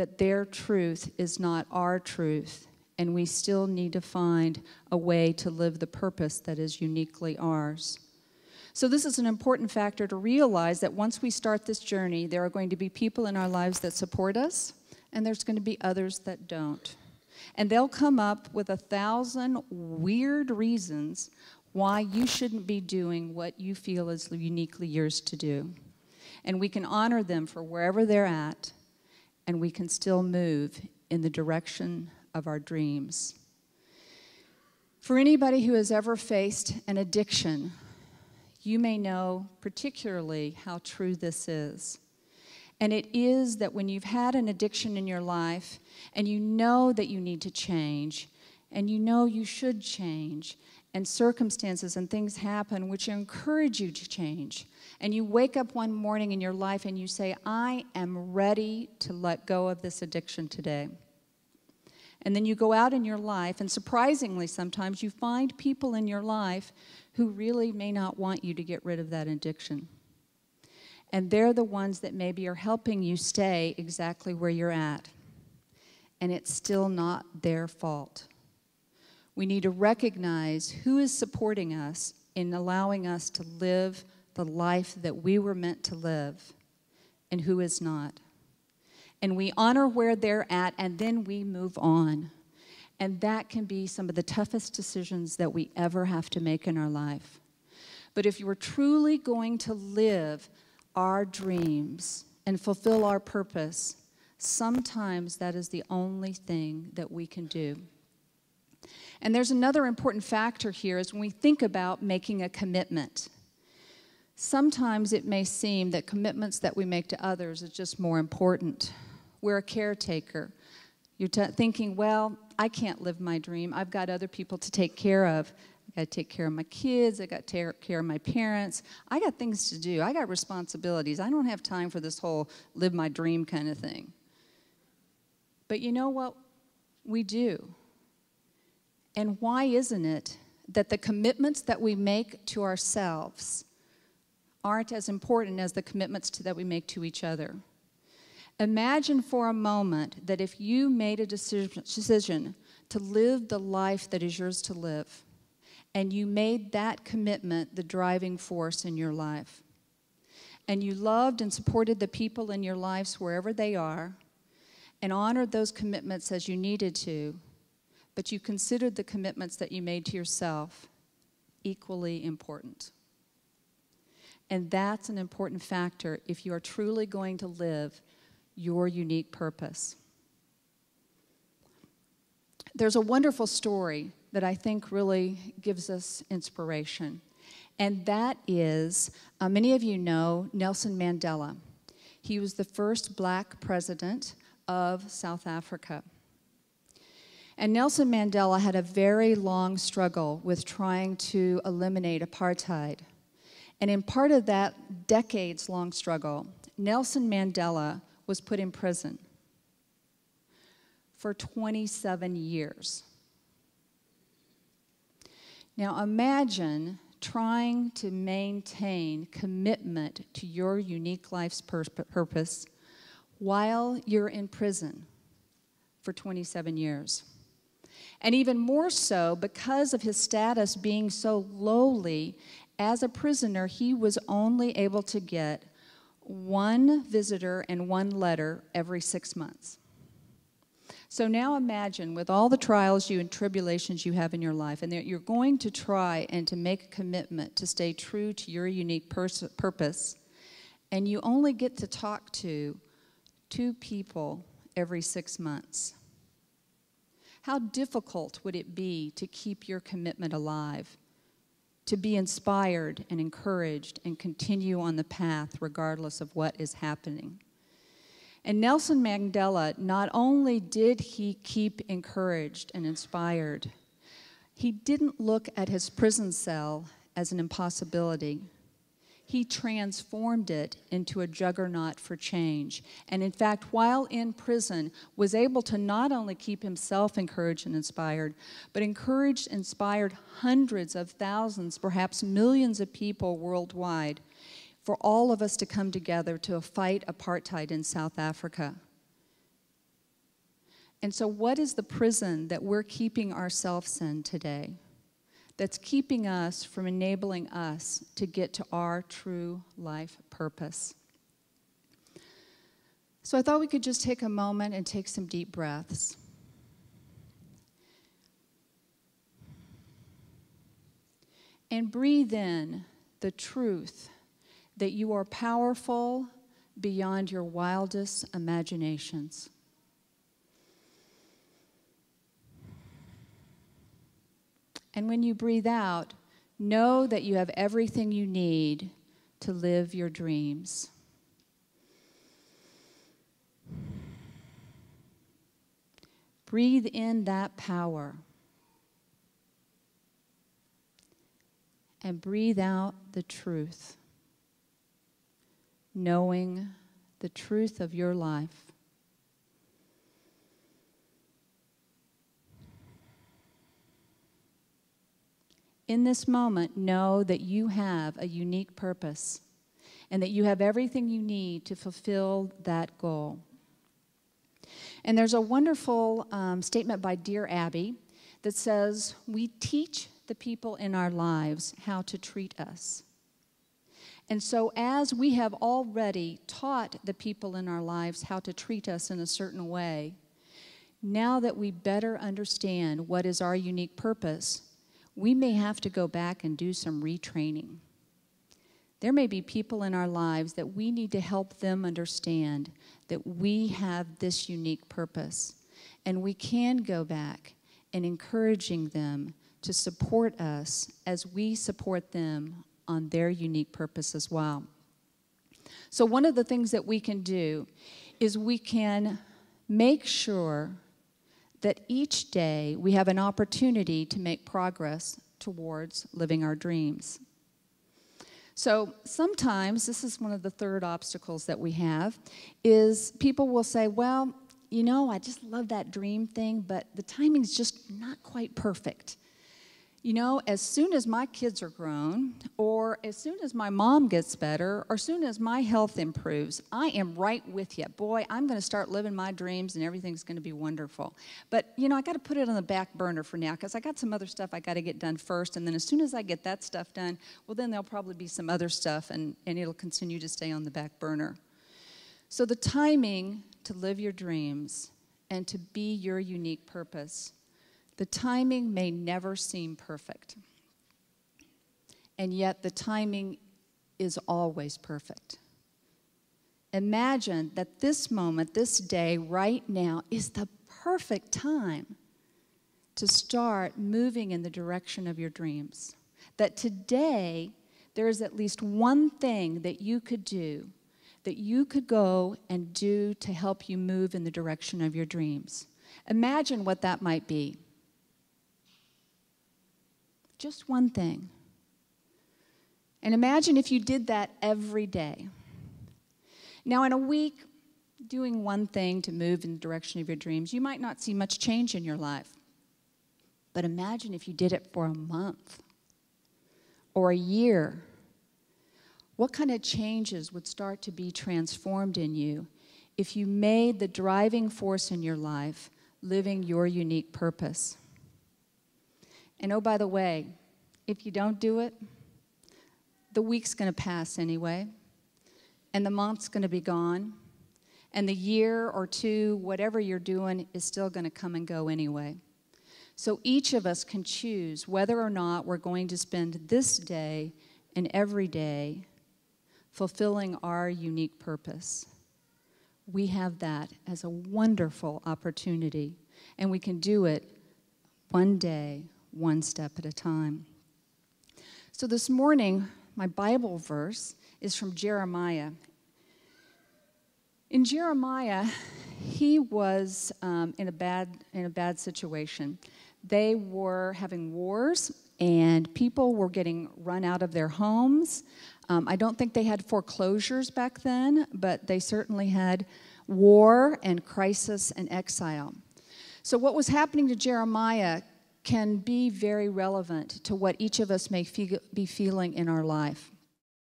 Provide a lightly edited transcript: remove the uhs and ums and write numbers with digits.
that their truth is not our truth, and we still need to find a way to live the purpose that is uniquely ours. So this is an important factor to realize that once we start this journey, there are going to be people in our lives that support us, and there's going to be others that don't. And they'll come up with 1,000 weird reasons why you shouldn't be doing what you feel is uniquely yours to do. And we can honor them for wherever they're at, and we can still move in the direction of our dreams. For anybody who has ever faced an addiction, you may know particularly how true this is. And it is that when you've had an addiction in your life, and you know that you need to change, and you know you should change, and circumstances and things happen which encourage you to change, and you wake up one morning in your life and you say, I am ready to let go of this addiction today. And then you go out in your life, and surprisingly sometimes you find people in your life who really may not want you to get rid of that addiction. And they're the ones that maybe are helping you stay exactly where you're at. And it's still not their fault. We need to recognize who is supporting us in allowing us to live the life that we were meant to live, and who is not. And we honor where they're at, and then we move on. And that can be some of the toughest decisions that we ever have to make in our life. But if you are truly going to live our dreams and fulfill our purpose, sometimes that is the only thing that we can do. And there's another important factor here is when we think about making a commitment. Sometimes it may seem that commitments that we make to others is just more important. We're a caretaker. You're thinking, well, I can't live my dream. I've got other people to take care of. I got to take care of my kids. I got to take care of my parents. I got things to do. I got responsibilities. I don't have time for this whole live my dream kind of thing. But you know what? We do. And why isn't it that the commitments that we make to ourselves aren't as important as the commitments that we make to each other? Imagine for a moment that if you made a decision to live the life that is yours to live, and you made that commitment the driving force in your life, and you loved and supported the people in your lives wherever they are, and honored those commitments as you needed to, but you considered the commitments that you made to yourself equally important. And that's an important factor if you are truly going to live your unique purpose. There's a wonderful story that I think really gives us inspiration, and that is, many of you know Nelson Mandela. He was the first black president of South Africa. And Nelson Mandela had a very long struggle with trying to eliminate apartheid. And in part of that decades-long struggle, Nelson Mandela was put in prison for 27 years. Now imagine trying to maintain commitment to your unique life's purpose while you're in prison for 27 years. And even more so, because of his status being so lowly, as a prisoner, he was only able to get one visitor and one letter every 6 months. So now imagine, with all the trials and tribulations you have in your life, and that you're going to try and to make a commitment to stay true to your unique purpose, and you only get to talk to 2 people every 6 months. How difficult would it be to keep your commitment alive, to be inspired and encouraged and continue on the path regardless of what is happening? And Nelson Mandela, not only did he keep encouraged and inspired, he didn't look at his prison cell as an impossibility. He transformed it into a juggernaut for change. And in fact, while in prison, was able to not only keep himself encouraged and inspired, but inspired hundreds of thousands, perhaps millions of people worldwide, for all of us to come together to fight apartheid in South Africa. And so what is the prison that we're keeping ourselves in today that's keeping us from enabling us to get to our true life purpose? So I thought we could just take a moment and take some deep breaths. And breathe in the truth that you are powerful beyond your wildest imaginations. And when you breathe out, know that you have everything you need to live your dreams. Breathe in that power. And breathe out the truth, knowing the truth of your life. In this moment, know that you have a unique purpose and that you have everything you need to fulfill that goal. And there's a wonderful statement by Dear Abby that says, we teach the people in our lives how to treat us. And so as we have already taught the people in our lives how to treat us in a certain way, now that we better understand what is our unique purpose, we may have to go back and do some retraining. There may be people in our lives that we need to help them understand that we have this unique purpose, and we can go back and encouraging them to support us as we support them on their unique purpose as well. So one of the things that we can do is we can make sure that each day we have an opportunity to make progress towards living our dreams. So sometimes, this is one of the third obstacles that we have, is people will say, well, you know, I just love that dream thing, but the timing's just not quite perfect. You know, as soon as my kids are grown, or as soon as my mom gets better, or as soon as my health improves, I am right with you. Boy, I'm going to start living my dreams and everything's going to be wonderful. But, you know, I got to put it on the back burner for now because I got some other stuff I got to get done first. And then as soon as I get that stuff done, well, then there'll probably be some other stuff and it'll continue to stay on the back burner. So the timing to live your dreams and to be your unique purpose, the timing may never seem perfect, and yet the timing is always perfect. Imagine that this moment, this day, right now, is the perfect time to start moving in the direction of your dreams. That today, there is at least one thing that you could do, that you could go and do to help you move in the direction of your dreams. Imagine what that might be. Just one thing. And imagine if you did that every day. Now, in a week, doing one thing to move in the direction of your dreams, you might not see much change in your life. But imagine if you did it for a month or a year. What kind of changes would start to be transformed in you if you made the driving force in your life living your unique purpose? And oh, by the way, if you don't do it, the week's going to pass anyway, and the month's going to be gone, and the year or two, whatever you're doing, is still going to come and go anyway. So each of us can choose whether or not we're going to spend this day and every day fulfilling our unique purpose. We have that as a wonderful opportunity, and we can do it one day, one step at a time. So this morning, my Bible verse is from Jeremiah. In Jeremiah, he was in a bad situation. They were having wars, and people were getting run out of their homes. I don't think they had foreclosures back then, but they certainly had war and crisis and exile. So what was happening to Jeremiah can be very relevant to what each of us may be feeling in our life.